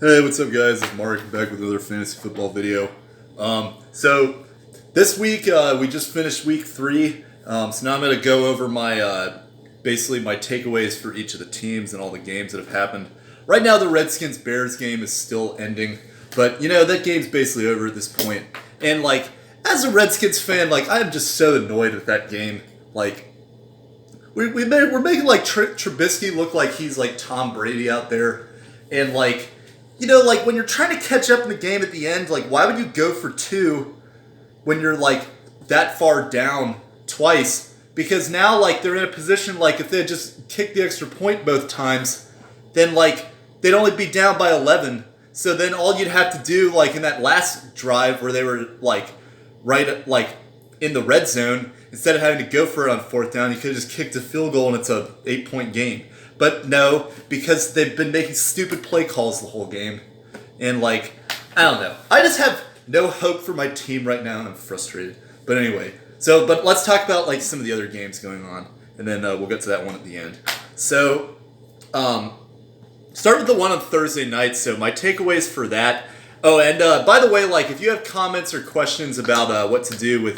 Hey, what's up, guys? It's Mark back with another fantasy football video. So this week we just finished week 3. So now I'm going to go over my basically my takeaways for each of the teams and all the games that have happened. Right now, the Redskins Bears game is still ending, but that game's basically over at this point. And as a Redskins fan, I am just so annoyed with that game. We're making Trubisky look like he's like Tom Brady out there, and when you're trying to catch up in the game at the end, why would you go for 2 when you're that far down twice? Because now they're in a position if they had just kicked the extra point both times, then they'd only be down by 11. So then all you'd have to do in that last drive where they were right in the red zone, instead of having to go for it on 4th down, you could have just kicked a field goal and it's a 8-point game. But no, because they've been making stupid play calls the whole game. And I don't know. I just have no hope for my team right now and I'm frustrated. But anyway, but let's talk about some of the other games going on. And then we'll get to that one at the end. So, start with the one on Thursday night. So my takeaways for that. Oh, and by the way, if you have comments or questions about what to do with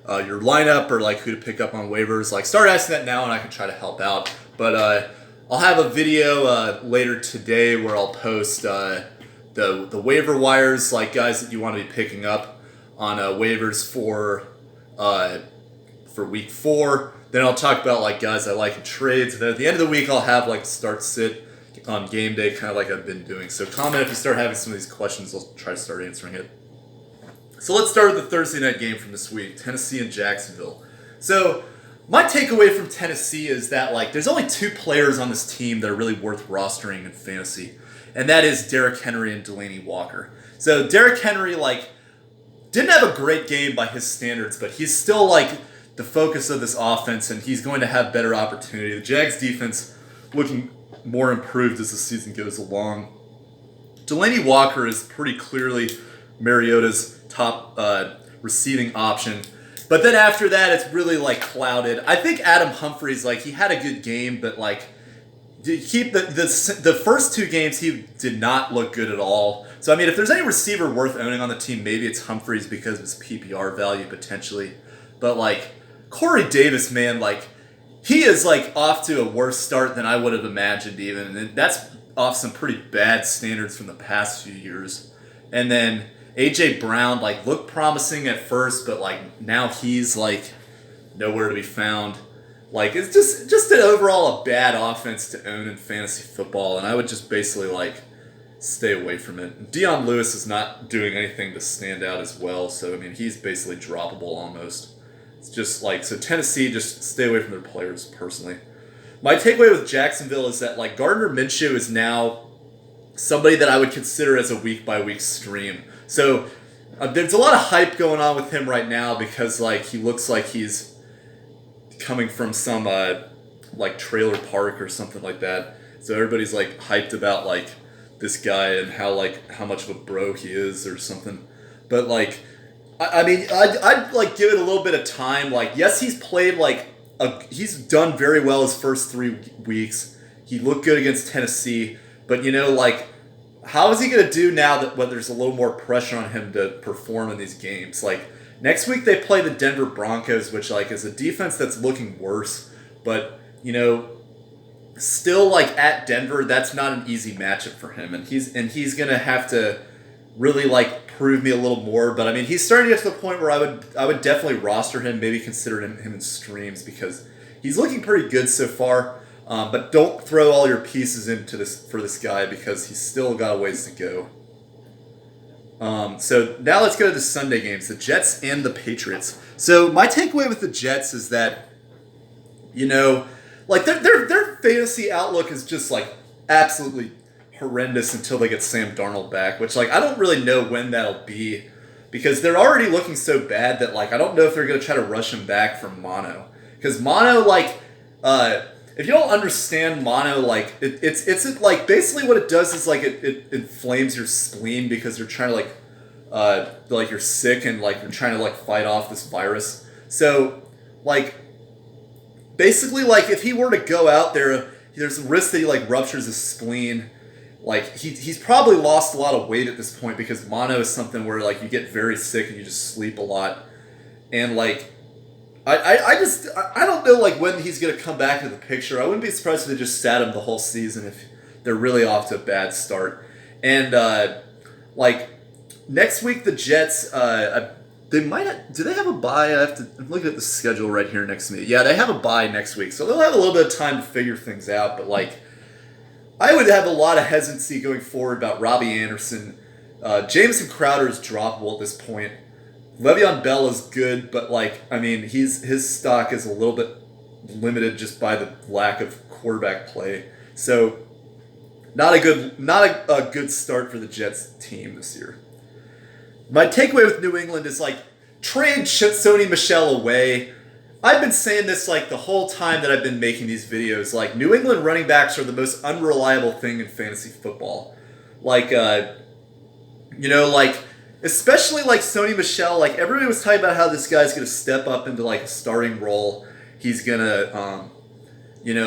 your lineup or who to pick up on waivers, start asking that now and I can try to help out. But I'll have a video later today where I'll post the waiver wires, guys that you want to be picking up on waivers for week 4. Then I'll talk about guys I like in trades. And then at the end of the week, I'll have start sit on game day, kind of like I've been doing. So comment if you start having some of these questions. I'll try to start answering it. So let's start with the Thursday night game from this week, Tennessee and Jacksonville. So my takeaway from Tennessee is that there's only 2 players on this team that are really worth rostering in fantasy, and that is Derrick Henry and Delanie Walker. So Derrick Henry didn't have a great game by his standards, but he's still the focus of this offense, and he's going to have better opportunity. The Jags defense looking more improved as the season goes along. Delanie Walker is pretty clearly Mariota's top receiving option. But then after that, it's really clouded. I think Adam Humphries, he had a good game, but the first 2 games he did not look good at all. So I mean, if there's any receiver worth owning on the team, maybe it's Humphries because of his PPR value potentially. But Corey Davis, man, he is off to a worse start than I would have imagined even, and that's off some pretty bad standards from the past few years. And then A.J. Brown, looked promising at first, but, now he's, nowhere to be found. It's just an overall a bad offense to own in fantasy football, and I would just basically, stay away from it. Dion Lewis is not doing anything to stand out as well, so, I mean, he's basically droppable almost. It's just, so Tennessee, just stay away from their players, personally. My takeaway with Jacksonville is that, Gardner Minshew is now somebody that I would consider as a week-by-week stream. So there's a lot of hype going on with him right now because he looks like he's coming from some trailer park or something like that. So everybody's hyped about this guy and how much of a bro he is or something. But I mean I'd give it a little bit of time. Yes, he's played he's done very well his first 3 weeks. He looked good against Tennessee, but how is he going to do now that when there's a little more pressure on him to perform in these games? Next week they play the Denver Broncos, which is a defense that's looking worse. But, still at Denver, that's not an easy matchup for him. And he's going to have to really prove me a little more. But I mean, he's starting to get to the point where I would definitely roster him, maybe consider him in streams because he's looking pretty good so far. But don't throw all your pieces into this guy because he's still got a ways to go. So now let's go to the Sunday games, the Jets and the Patriots. So my takeaway with the Jets is that, their fantasy outlook is just absolutely horrendous until they get Sam Darnold back, which I don't really know when that'll be because they're already looking so bad that I don't know if they're going to try to rush him back from mono because mono if you don't understand mono, it's basically what it does is it inflames your spleen because you're trying to you're sick and you're trying to fight off this virus. So basically if he were to go out there, there's a risk that he ruptures his spleen, like he's probably lost a lot of weight at this point because mono is something where like you get very sick and you just sleep a lot, and like I don't know like when he's gonna come back into the picture. I wouldn't be surprised if they just sat him the whole season if they're really off to a bad start. And like next week the Jets, they might have, do they have a bye? I'm looking at the schedule right here next to me. Yeah, they have a bye next week, so they'll have a little bit of time to figure things out. But like, I would have a lot of hesitancy going forward about Robbie Anderson. Jamison Crowder is droppable at this point. Le'Veon Bell is good, but like, I mean, his stock is a little bit limited just by the lack of quarterback play. So, not a good start for the Jets team this year. My takeaway with New England is like, trade Sony Michel away. I've been saying this like the whole time that I've been making these videos. Like, New England running backs are the most unreliable thing in fantasy football. Like, like, especially like Sony Michel, like everybody was talking about how this guy's going to step up into like a starting role. He's going to,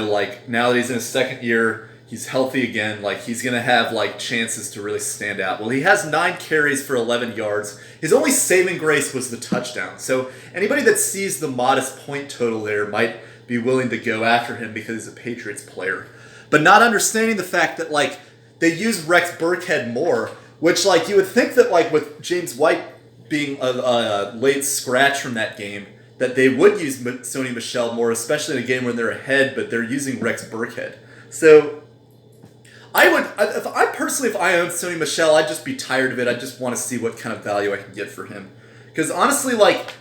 like now that he's in his second year, he's healthy again. Like he's going to have like chances to really stand out. Well, he has 9 carries for 11 yards. His only saving grace was the touchdown. So anybody that sees the modest point total there might be willing to go after him because he's a Patriots player. But not understanding the fact that like they use Rex Burkhead more, which like you would think that like with James White being a late scratch from that game, that they would use Sony Michel more, especially in a game when they're ahead, but they're using Rex Burkhead. So if I owned Sony Michel, I'd just be tired of it. I just want to see what kind of value I can get for him. Because honestly, like,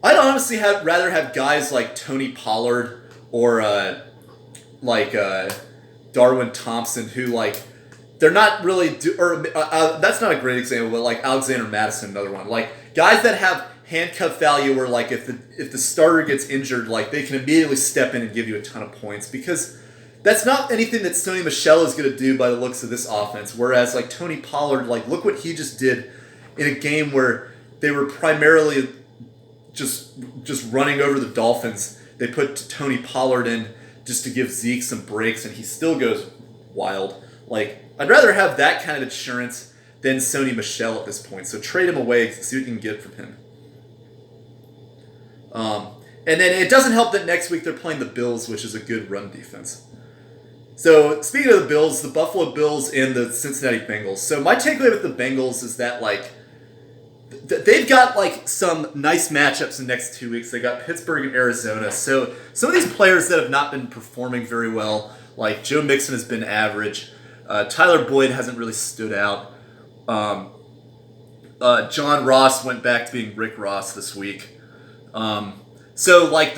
I'd honestly rather have guys like Tony Pollard or Darwin Thompson who like, they're not really, that's not a great example, but like Alexander Madison, another one. Like guys that have handcuff value where like if the starter gets injured, like they can immediately step in and give you a ton of points, because that's not anything that Sony Michel is going to do by the looks of this offense. Whereas like Tony Pollard, like look what he just did in a game where they were primarily just running over the Dolphins. They put Tony Pollard in just to give Zeke some breaks, and he still goes wild. Like, I'd rather have that kind of insurance than Sony Michel at this point. So trade him away, see what you can get from him. And then it doesn't help that next week they're playing the Bills, which is a good run defense. So speaking of the Bills, the Buffalo Bills and the Cincinnati Bengals. So my takeaway with the Bengals is that like they've got like some nice matchups in the next 2 weeks. They got Pittsburgh and Arizona. So some of these players that have not been performing very well, like Joe Mixon has been average. Tyler Boyd hasn't really stood out. John Ross went back to being Rick Ross this week. So like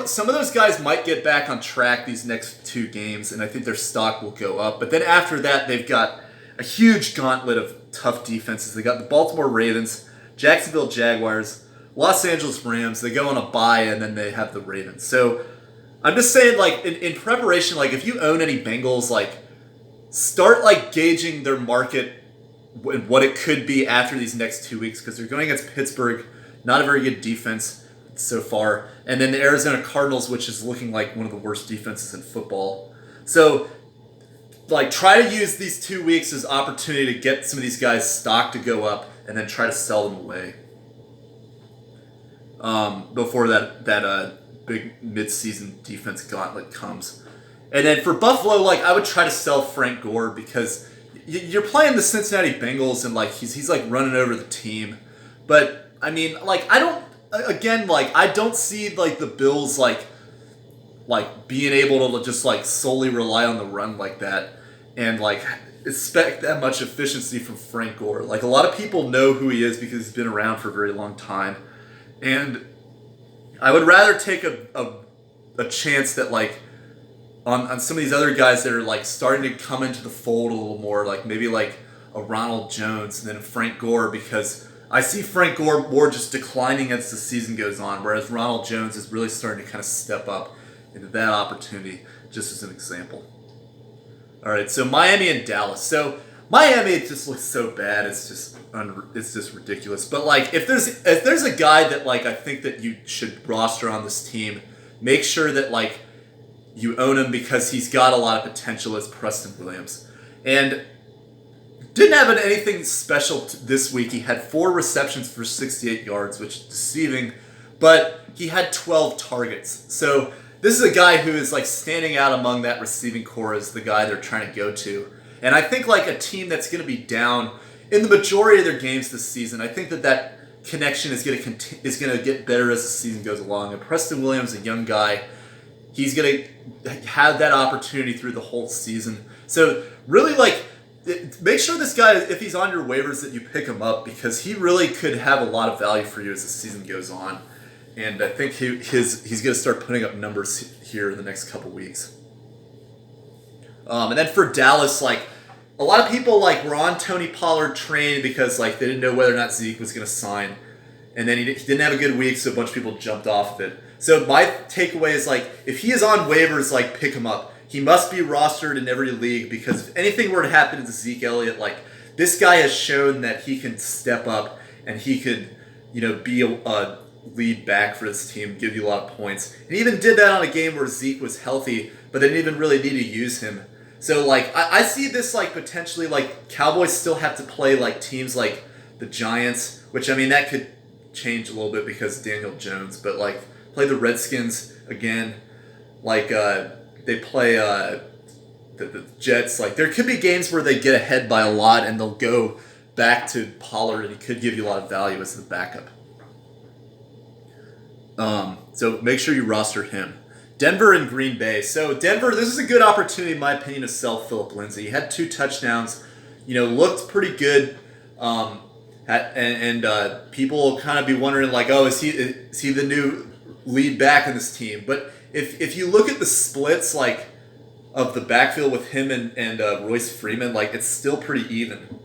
some of those guys might get back on track these next 2 games, and I think their stock will go up. But then after that, they've got a huge gauntlet of tough defenses. They got the Baltimore Ravens, Jacksonville Jaguars, Los Angeles Rams. They go on a bye, and then they have the Ravens. So I'm just saying, like in preparation, like if you own any Bengals, like start like gauging their market and what it could be after these next 2 weeks, because they're going against Pittsburgh, not a very good defense so far, and then the Arizona Cardinals, which is looking like one of the worst defenses in football. So like try to use these 2 weeks as opportunity to get some of these guys' stock to go up, and then try to sell them away before that big mid-season defense gauntlet comes. And then for Buffalo, like I would try to sell Frank Gore, because you're playing the Cincinnati Bengals and like he's like running over the team. But I mean, like I don't see like the Bills like being able to just like solely rely on the run like that and like expect that much efficiency from Frank Gore. Like a lot of people know who he is because he's been around for a very long time, and I would rather take a chance that like on some of these other guys that are like starting to come into the fold a little more, like maybe like a Ronald Jones and then Frank Gore, because I see Frank Gore more just declining as the season goes on, whereas Ronald Jones is really starting to kind of step up into that opportunity, just as an example. All right, so Miami and Dallas. So Miami just looks so bad. It's just ridiculous. But like, if there's a guy that like I think that you should roster on this team, make sure that like you own him, because he's got a lot of potential, as Preston Williams. And didn't have anything special this week. He had 4 receptions for 68 yards, which is deceiving, but he had 12 targets. So this is a guy who is like standing out among that receiving core as the guy they're trying to go to. And I think like a team that's going to be down in the majority of their games this season, I think that connection is going to get better as the season goes along. And Preston Williams, a young guy, he's going to have that opportunity through the whole season. So really like make sure this guy, if he's on your waivers, that you pick him up because he really could have a lot of value for you as the season goes on. And I think he's going to start putting up numbers here in the next couple weeks. And then for Dallas, like a lot of people like were on Tony Pollard train because like they didn't know whether or not Zeke was going to sign. And then he didn't have a good week, so a bunch of people jumped off of it. So my takeaway is like if he is on waivers, like pick him up. He must be rostered in every league because if anything were to happen to Zeke Elliott, like this guy has shown that he can step up and he could, be a lead back for this team, give you a lot of points. And he even did that on a game where Zeke was healthy, but they didn't even really need to use him. So like I see this like potentially like Cowboys still have to play like teams like the Giants, which I mean that could change a little bit because Daniel Jones, but like play the Redskins again, like they play the Jets. Like there could be games where they get ahead by a lot and they'll go back to Pollard and he could give you a lot of value as the backup. So make sure you roster him. Denver and Green Bay. So Denver, this is a good opportunity in my opinion to sell Phillip Lindsay. He had 2 touchdowns, looked pretty good. And people will kind of be wondering like, oh, is he the new lead back in this team? But if you look at the splits like of the backfield with him and Royce Freeman, like it's still pretty even.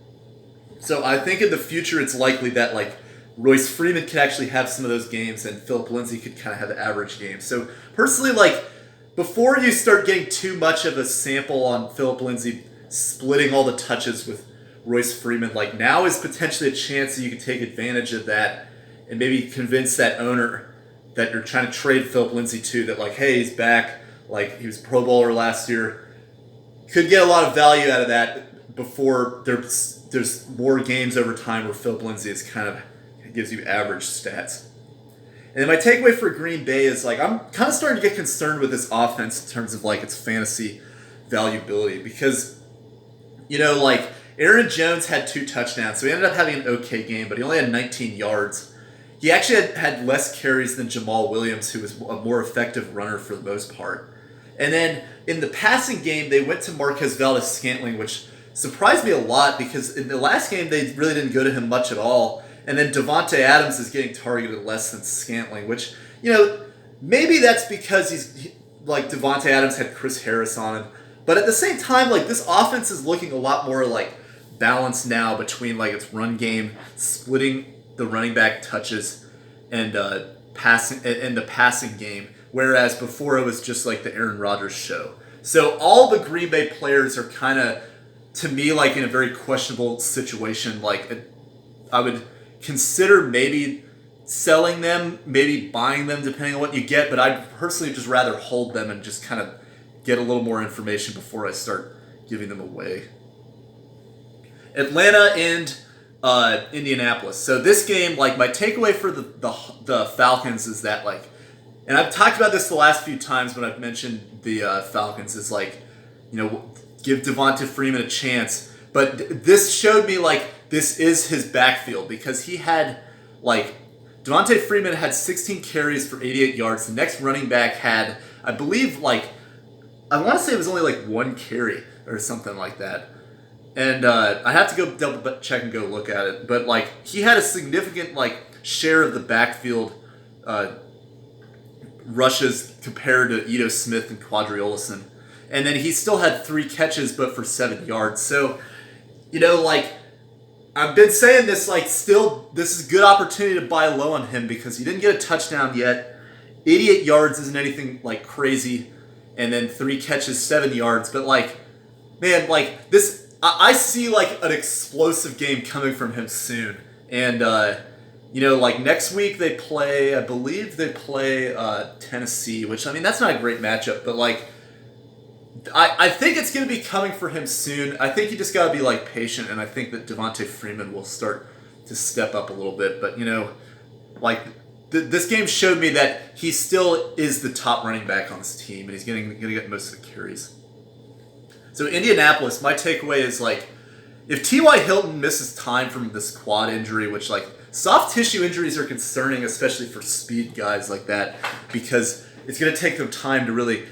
So I think in the future it's likely that like Royce Freeman could actually have some of those games and Phillip Lindsay could kind of have average games. So personally, like before you start getting too much of a sample on Phillip Lindsay splitting all the touches with Royce Freeman, like now is potentially a chance that you can take advantage of that and maybe convince that owner that you're trying to trade Phillip Lindsay to that like, hey, he's back, like he was a Pro Bowler last year. Could get a lot of value out of that before there's more games over time where Phillip Lindsay is kind of gives you average stats. And then my takeaway for Green Bay is like I'm kind of starting to get concerned with this offense in terms of like its fantasy valuability because like Aaron Jones had 2 touchdowns, so he ended up having an okay game, but he only had 19 yards. He actually had less carries than Jamal Williams, who was a more effective runner for the most part. And then in the passing game, they went to Marquez Valdes-Scantling, which surprised me a lot because in the last game, they really didn't go to him much at all. And then Devontae Adams is getting targeted less than Scantling, which, maybe that's because like Devontae Adams had Chris Harris on him. But at the same time, like this offense is looking a lot more like balanced now between like its run game, splitting the running back touches, and passing and the passing game. Whereas before it was just like the Aaron Rodgers show. So all the Green Bay players are kind of, to me, like in a very questionable situation. Like I would consider maybe selling them, maybe buying them depending on what you get. But I'd personally just rather hold them and just kind of get a little more information before I start giving them away. Atlanta and Indianapolis. So this game, like my takeaway for the Falcons is that like, and I've talked about this the last few times when I've mentioned the Falcons is like, give Devonta Freeman a chance. But this showed me like this is his backfield because he had like Devonta Freeman had 16 carries for 88 yards. The next running back had, I believe, like I want to say it was only like 1 carry or something like that. And I have to go double check and go look at it. But like he had a significant like share of the backfield rushes compared to Ito Smith and Quadri Olison. And then he still had 3 catches but for 7 yards. So, like I've been saying this, like still this is a good opportunity to buy low on him because he didn't get a touchdown yet. 88 yards isn't anything like crazy. And then 3 catches, 7 yards. But like, man, like this, I see like an explosive game coming from him soon. And, like next week they play, I believe they play Tennessee, which I mean, that's not a great matchup, but like I think it's going to be coming for him soon. I think you just got to be like patient, and I think that Devontae Freeman will start to step up a little bit. But like this game showed me that he still is the top running back on this team, and he's going to get most of the carries. So Indianapolis, my takeaway is like, if T.Y. Hilton misses time from this quad injury, which like soft tissue injuries are concerning, especially for speed guys like that, because it's going to take them time to really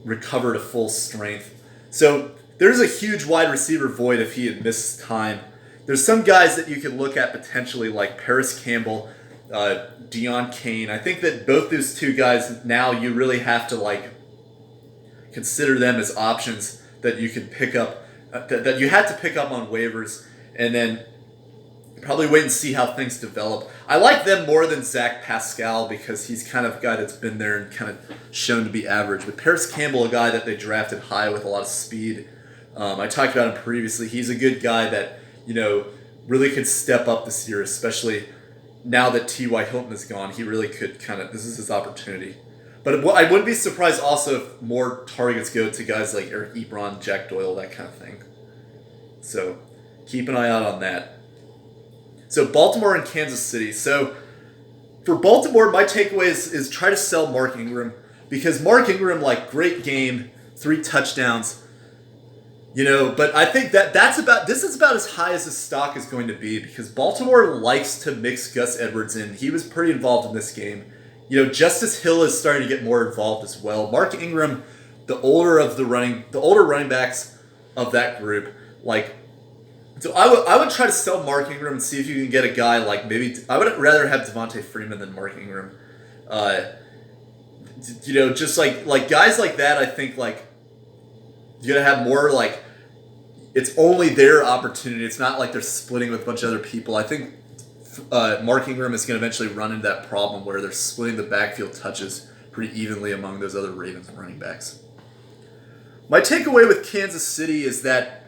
recover to full strength. So there's a huge wide receiver void if he had missed time. There's some guys that you could look at potentially like Paris Campbell, Deon Cain. I think that both those two guys now you really have to like consider them as options that you can pick up, that you had to pick up on waivers, and then probably wait and see how things develop. I like them more than Zach Pascal because he's kind of a guy that's been there and kind of shown to be average. But Paris Campbell, a guy that they drafted high with a lot of speed. I talked about him previously. He's a good guy that, really could step up this year, especially now that T.Y. Hilton is gone. He really could this is his opportunity. But I wouldn't be surprised also if more targets go to guys like Eric Ebron, Jack Doyle, that kind of thing. So keep an eye out on that. So Baltimore and Kansas City. So for Baltimore, my takeaway is try to sell Mark Ingram, because Mark Ingram, like, great game, 3 touchdowns, but I think this is about as high as his stock is going to be, because Baltimore likes to mix Gus Edwards in. He was pretty involved in this game. Justice Hill is starting to get more involved as well. Mark Ingram, the older running backs of that group, like. So I would try to sell Mark Ingram and see if you can get a guy like I would rather have Devontae Freeman than Mark Ingram. Just like guys like that, I think like you're gonna have more like it's only their opportunity. It's not like they're splitting with a bunch of other people. I think Mark Ingram is going to eventually run into that problem where they're splitting the backfield touches pretty evenly among those other Ravens running backs. My takeaway with Kansas City is that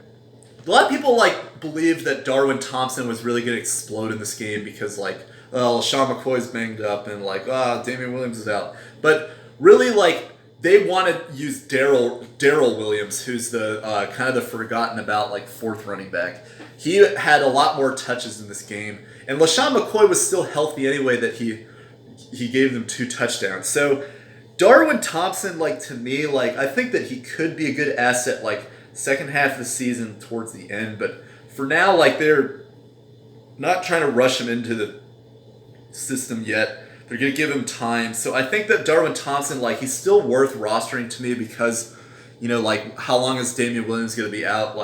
a lot of people believed that Darwin Thompson was really going to explode in this game because LeSean McCoy's banged up and Damian Williams is out. But really they want to use Darrell Williams, who's the kind of the forgotten about 4th running back. He had a lot more touches in this game, and LeSean McCoy was still healthy anyway. That he gave them 2 touchdowns. So Darwin Thompson, to me, I think that he could be a good asset second half of the season towards the end, but for now, they're not trying to rush him into the system yet. They're going to give him time. So I think that Darwin Thompson, he's still worth rostering to me because, how long is Damian Williams going to be out?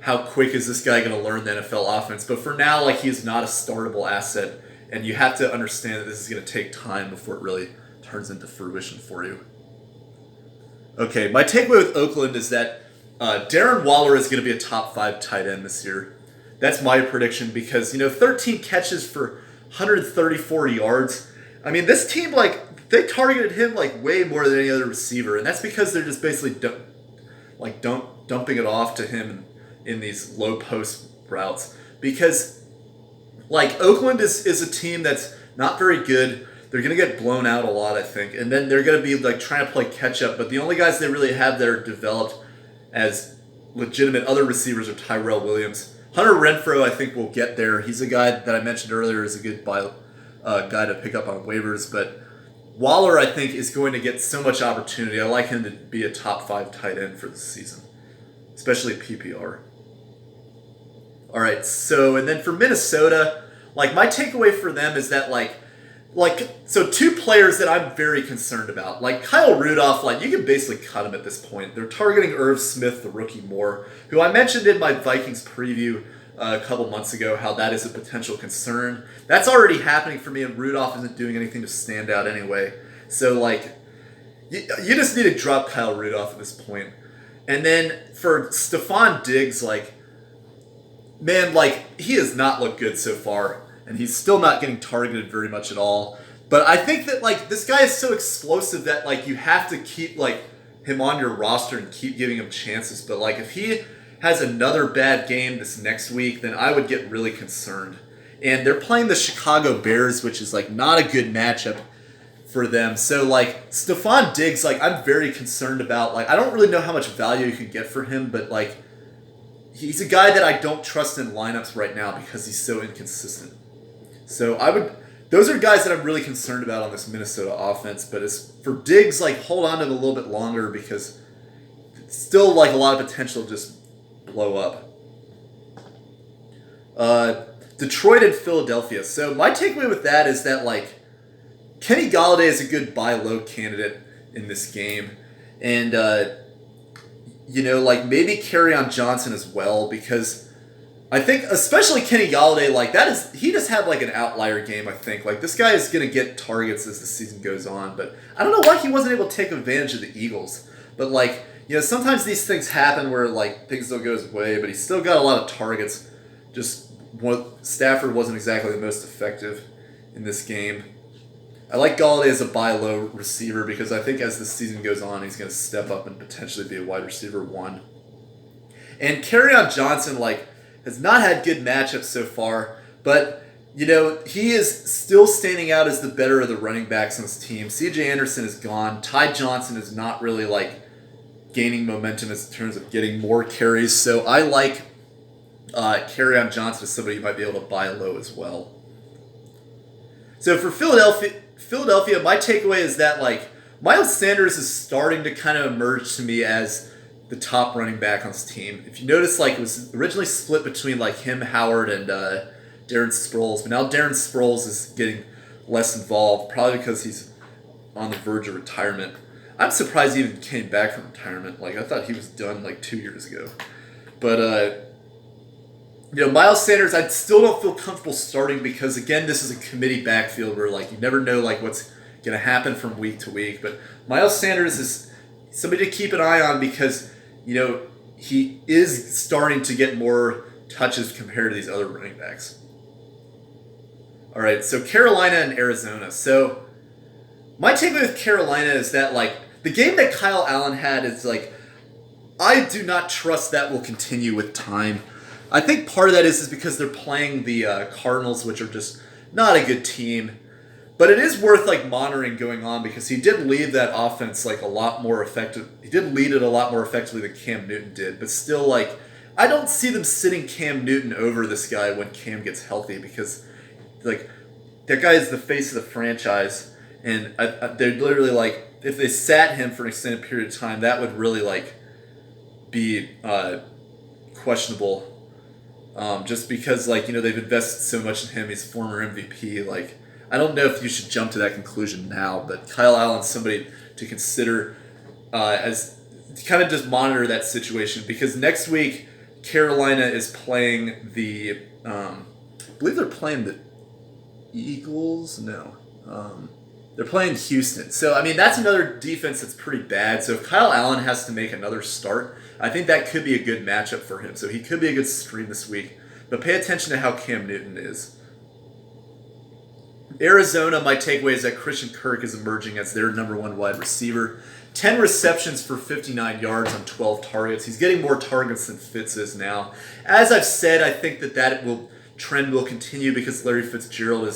How quick is this guy going to learn the NFL offense? But for now, he's not a startable asset, and you have to understand that this is going to take time before it really turns into fruition for you. Okay, my takeaway with Oakland is that Darren Waller is going to be a top 5 tight end this year. That's my prediction because, 13 catches for 134 yards. I mean, this team, they targeted him, way more than any other receiver. And that's because they're just basically dumping it off to him in these low post routes. Because, Oakland is a team that's not very good. They're going to get blown out a lot, I think. And then they're going to be, trying to play catch up. But the only guys they really have that are developed as legitimate other receivers are Tyrell Williams. Hunter Renfrow, I think, will get there. He's a guy that I mentioned earlier is a good guy to pick up on waivers. But Waller, I think, is going to get so much opportunity. I like him to be a top 5 tight end for the season, especially PPR. All right, and then for Minnesota, my takeaway for them is that, so 2 players that I'm very concerned about. Kyle Rudolph, you can basically cut him at this point. They're targeting Irv Smith, the rookie, more, who I mentioned in my Vikings preview a couple months ago, how that is a potential concern. That's already happening for me, and Rudolph isn't doing anything to stand out anyway. So, you just need to drop Kyle Rudolph at this point. And then for Stephon Diggs, he has not looked good so far. And he's still not getting targeted very much at all. But I think that, this guy is so explosive that, you have to keep, him on your roster and keep giving him chances. But, if he has another bad game this next week, then I would get really concerned. And they're playing the Chicago Bears, which is, not a good matchup for them. So like Stephon Diggs, like I'm very concerned about. Like I don't really know how much value you can get for him, but like he's a guy that I don't trust in lineups right now because he's so inconsistent. So I would. Those are guys that I'm really concerned about on this Minnesota offense. But as for Diggs, like hold on to him a little bit longer because it's still like a lot of potential to just blow up. Detroit and Philadelphia. So my takeaway with that is that like Kenny Golladay is a good buy low candidate in this game, and like maybe Kerryon Johnson as well because I think especially Kenny Golladay like he just had like an outlier game. I think like this guy is gonna get targets as the season goes on, but I don't know why he wasn't able to take advantage of the Eagles. But like sometimes these things happen where like things don't go his way, but he still got a lot of targets. Just Stafford wasn't exactly the most effective in this game. I like Golladay as a buy low receiver because I think as the season goes on, he's going to step up and potentially be a wide receiver 1. And Kerryon Johnson has not had good matchups so far, but he is still standing out as the better of the running backs on this team. C.J. Anderson is gone. Ty Johnson is not really gaining momentum in terms of getting more carries. So I like Kerryon Johnson as somebody you might be able to buy low as well. So for Philadelphia, my takeaway is that Miles Sanders is starting to kind of emerge to me as the top running back on this team. If you notice, it was originally split between him, Howard, and Darren Sproles, but now Darren Sproles is getting less involved, probably because he's on the verge of retirement. I'm surprised he even came back from retirement. I thought he was done 2 years ago. But Miles Sanders, I still don't feel comfortable starting because, again, this is a committee backfield where, you never know, what's going to happen from week to week. But Miles Sanders is somebody to keep an eye on because, he is starting to get more touches compared to these other running backs. All right, so Carolina and Arizona. So my takeaway with Carolina is that, the game that Kyle Allen had is, I do not trust that will continue with time. I think part of that is because they're playing the Cardinals, which are just not a good team. But it is worth monitoring going on because he did lead that offense a lot more effective. He did lead it a lot more effectively than Cam Newton did. But still, I don't see them sitting Cam Newton over this guy when Cam gets healthy because that guy is the face of the franchise, and they're literally if they sat him for an extended period of time, that would really be questionable. Just because they've invested so much in him, he's former MVP. I don't know if you should jump to that conclusion now, but Kyle Allen's somebody to consider as to kind of just monitor that situation because next week Carolina is playing the I believe they're playing the Eagles. No, they're playing Houston. So I mean that's another defense that's pretty bad. So if Kyle Allen has to make another start, I think that could be a good matchup for him. So he could be a good stream this week. But pay attention to how Cam Newton is. Arizona, my takeaway is that Christian Kirk is emerging as their number 1 wide receiver. 10 receptions for 59 yards on 12 targets. He's getting more targets than Fitz is now. As I've said, I think that trend will continue because Larry Fitzgerald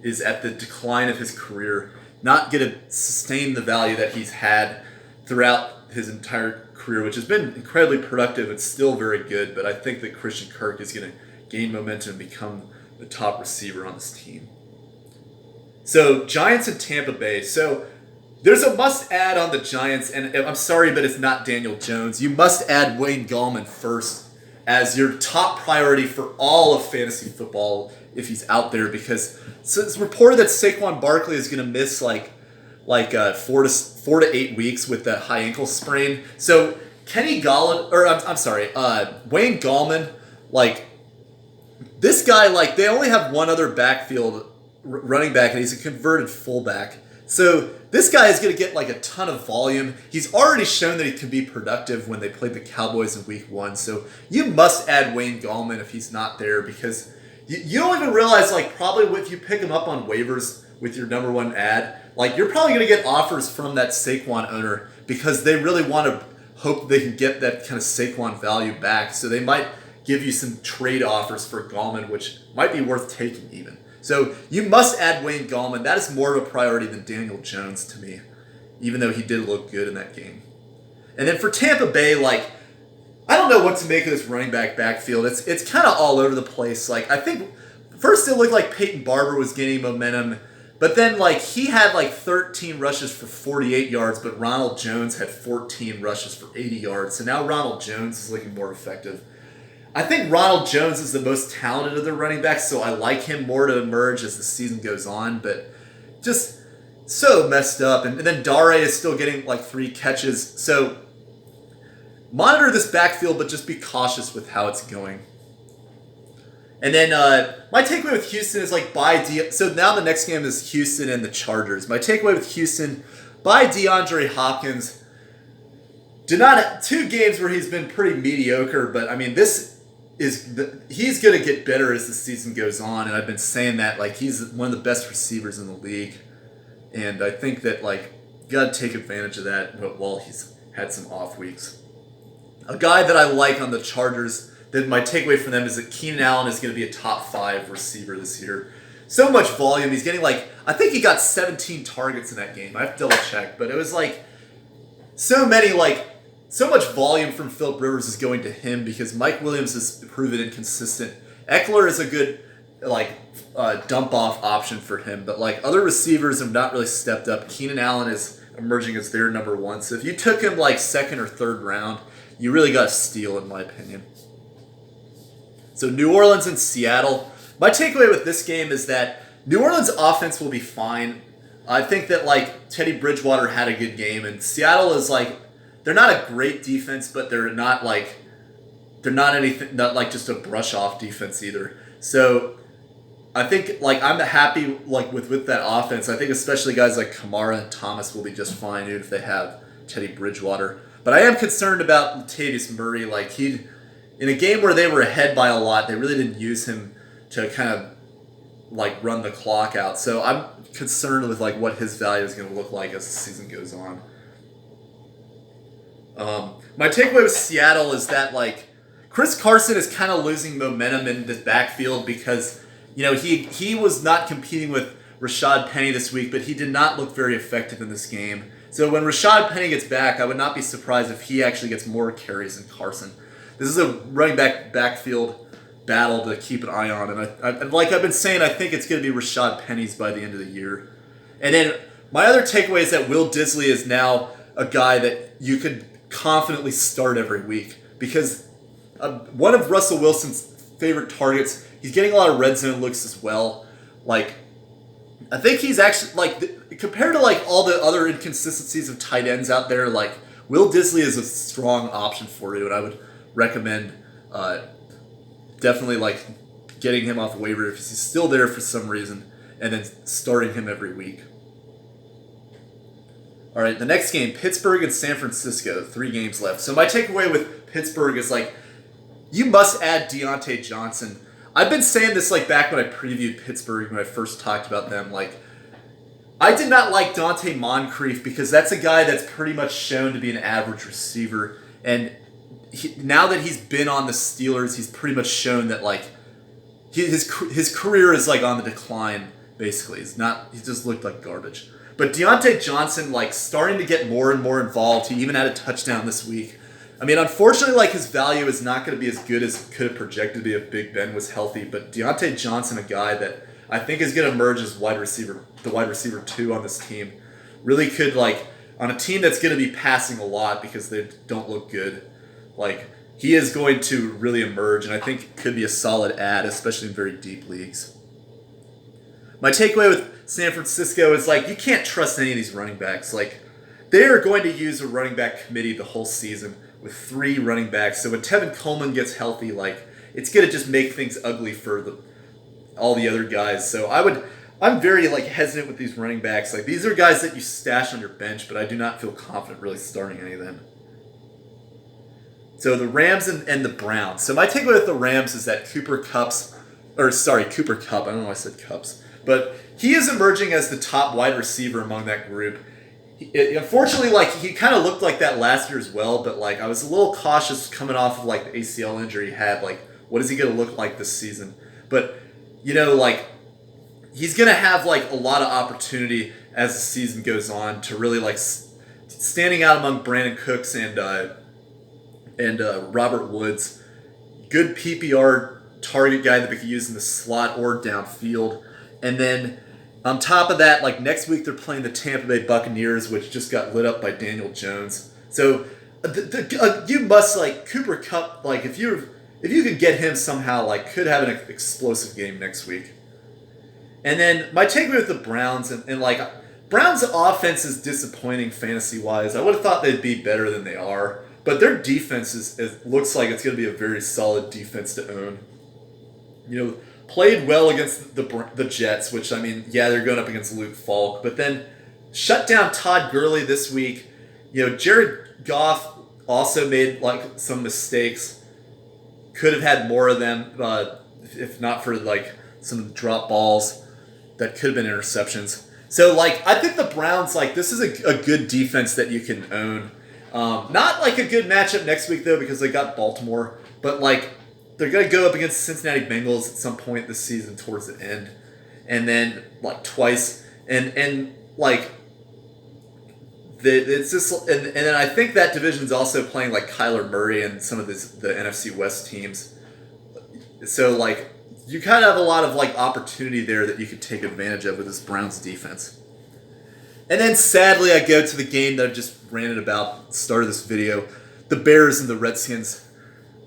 is at the decline of his career. Not going to sustain the value that he's had throughout his entire career, which has been incredibly productive and still very good, but I think that Christian Kirk is going to gain momentum and become the top receiver on this team. So, Giants and Tampa Bay. So, there's a must-add on the Giants, and I'm sorry, but it's not Daniel Jones. You must add Wayne Gallman first as your top priority for all of fantasy football if he's out there, because it's reported that Saquon Barkley is going to miss 4 to 8 weeks with that high ankle sprain. So Wayne Gallman, this guy, they only have one other backfield running back, and he's a converted fullback. So this guy is going to get a ton of volume. He's already shown that he can be productive when they played the Cowboys in week 1. So you must add Wayne Gallman if he's not there, because you don't even realize, probably if you pick him up on waivers with your number 1 ad, you're probably going to get offers from that Saquon owner because they really want to hope they can get that kind of Saquon value back. So they might give you some trade offers for Gallman, which might be worth taking even. So you must add Wayne Gallman. That is more of a priority than Daniel Jones to me, even though he did look good in that game. And then for Tampa Bay, like, I don't know what to make of this running back backfield. It's kind of all over the place. Like, I think first it looked like Peyton Barber was gaining momentum, but then like he had like 13 rushes for 48 yards, but Ronald Jones had 14 rushes for 80 yards. So now Ronald Jones is looking more effective. I think Ronald Jones is the most talented of the running backs, so I like him more to emerge as the season goes on, but just so messed up. And then Dare is still getting like 3 catches. So monitor this backfield, but just be cautious with how it's going. And then my takeaway with Houston is like so now the next game is Houston and the Chargers. My takeaway with Houston, buy DeAndre Hopkins. Did not 2 games where he's been pretty mediocre, but I mean he's going to get better as the season goes on, and I've been saying that like he's one of the best receivers in the league, and I think that like you got to take advantage of that while he's had some off weeks. A guy that I like on the Chargers, that my takeaway from them is that Keenan Allen is going to be a top 5 receiver this year. So much volume. He's getting like, I think he got 17 targets in that game. I have to double check, but it was like so much volume from Phillip Rivers is going to him because Mike Williams has proven inconsistent. Eckler is a good dump off option for him, but like other receivers have not really stepped up. Keenan Allen is emerging as their number 1. So if you took him like 2nd or 3rd round, you really got to steal, in my opinion. So New Orleans and Seattle. My takeaway with this game is that New Orleans offense will be fine. I think that like Teddy Bridgewater had a good game, and Seattle is like, they're not a great defense, but they're not anything, not like just a brush off defense either. So I think like I'm happy like with that offense. I think especially guys like Kamara and Thomas will be just fine even if they have Teddy Bridgewater. But I am concerned about Latavius Murray. Like in a game where they were ahead by a lot, they really didn't use him to kind of like run the clock out. So I'm concerned with like what his value is going to look like as the season goes on. My takeaway with Seattle is that like Chris Carson is kind of losing momentum in this backfield because he was not competing with Rashad Penny this week, but he did not look very effective in this game. So when Rashad Penny gets back, I would not be surprised if he actually gets more carries than Carson. This is a running backfield battle to keep an eye on, and like I've been saying, I think it's going to be Rashad Penny's by the end of the year. And then my other takeaway is that Will Disley is now a guy that you could confidently start every week because one of Russell Wilson's favorite targets. He's getting a lot of red zone looks as well. Like, I think he's actually like compared to like all the other inconsistencies of tight ends out there. Like Will Disley is a strong option for you, and I would recommend definitely like getting him off waiver if he's still there for some reason, and then starting him every week. All right, the next game, Pittsburgh and San Francisco, 3 games left. So my takeaway with Pittsburgh is like, you must add Deontay Johnson. I've been saying this like back when I previewed Pittsburgh when I first talked about them. Like, I did not like Dante Moncrief because that's a guy that's pretty much shown to be an average receiver, and now that he's been on the Steelers, he's pretty much shown that like his career is like on the decline. Basically, he just looked like garbage. But Deontay Johnson, like, starting to get more and more involved. He even had a touchdown this week. I mean, unfortunately, like, his value is not going to be as good as could have projected to be if Big Ben was healthy. But Deontay Johnson, a guy that I think is going to emerge as the wide receiver 2 on this team, really could, like, on a team that's going to be passing a lot because they don't look good, like, he is going to really emerge, and I think could be a solid add, especially in very deep leagues. My takeaway with San Francisco is like, you can't trust any of these running backs. Like, they are going to use a running back committee the whole season with 3 running backs. So when Tevin Coleman gets healthy, like, it's going to just make things ugly for all the other guys. So I'm very like hesitant with these running backs. Like, these are guys that you stash on your bench, but I do not feel confident really starting any of them. So the Rams and the Browns. So my takeaway with the Rams is that Cooper Kupp. I don't know why I said Cups. But he is emerging as the top wide receiver among that group. Unfortunately, like, he kind of looked like that last year as well, but like I was a little cautious coming off of like the ACL injury he had. Like, what is he going to look like this season? But like he's gonna have like a lot of opportunity as the season goes on to really like standing out among Brandon Cooks and Robert Woods. Good PPR target guy that we could use in the slot or downfield. And then on top of that, like next week they're playing the Tampa Bay Buccaneers, which just got lit up by Daniel Jones. So you must like Cooper Kupp, like if you can get him somehow, like could have an explosive game next week. And then my takeaway with the Browns and like Browns' offense is disappointing fantasy wise. I would have thought they'd be better than they are, but their defense is looks like it's going to be a very solid defense to own. You know, played well against the Jets, which, I mean, yeah, they're going up against Luke Falk, but then shut down Todd Gurley this week. You know, Jared Goff also made, like, some mistakes. Could have had more of them, if not for, like, some drop balls that could have been interceptions. So, like, I think the Browns, like, this is a good defense that you can own. Not, like, a good matchup next week, though, because they got Baltimore, but, like, they're going to go up against Cincinnati Bengals at some point this season towards the end. And then, like, twice. And like, it's just... And then I think that division's also playing, like, Kyler Murray and some of the NFC West teams. So, like, you kind of have a lot of, like, opportunity there that you could take advantage of with this Browns defense. And then, sadly, I go to the game that I just ranted about at the start of this video. The Bears and the Redskins.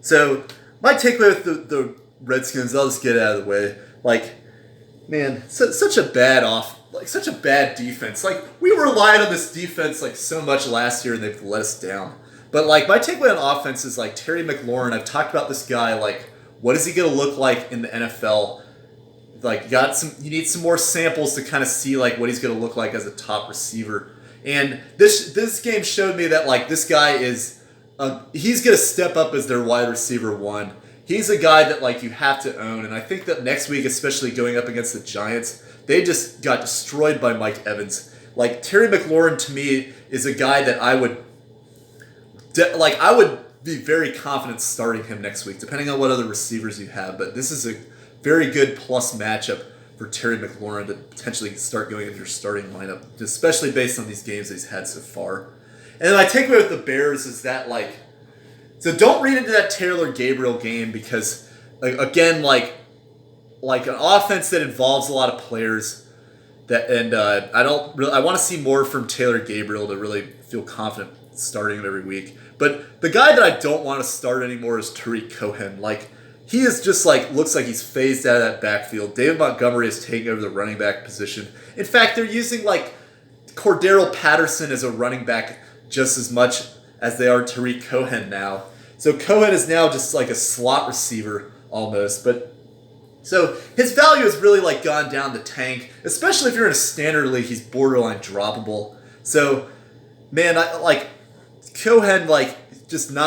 So... my takeaway with the Redskins, I'll just get it out of the way. Like, man, such a bad defense. Like, we relied on this defense like so much last year, and they've let us down. But like, my takeaway on offense is like Terry McLaurin. I've talked about this guy. Like, what is he gonna look like in the NFL? Like, you need some more samples to kind of see like what he's gonna look like as a top receiver. And this game showed me that like this guy is. He's going to step up as their wide receiver one. He's a guy that like you have to own, and I think that next week, especially going up against the Giants, they just got destroyed by Mike Evans. Like Terry McLaurin to me is a guy that I would be very confident starting him next week, depending on what other receivers you have. But this is a very good plus matchup for Terry McLaurin to potentially start going into your starting lineup, especially based on these games that he's had so far. And then my takeaway with the Bears is that, like, so don't read into that Taylor Gabriel game because, like, again, like an offense that involves a lot of players I want to see more from Taylor Gabriel to really feel confident starting him every week. But the guy that I don't want to start anymore is Tariq Cohen. Like, he is just like, looks like he's phased out of that backfield. David Montgomery is taking over the running back position. In fact, they're using, like, Cordero Patterson as a running back just as much as they are Tariq Cohen now. So Cohen is now just like a slot receiver almost, but so his value has really like gone down the tank, especially if you're in a standard league, he's borderline droppable. So man, Cohen like just not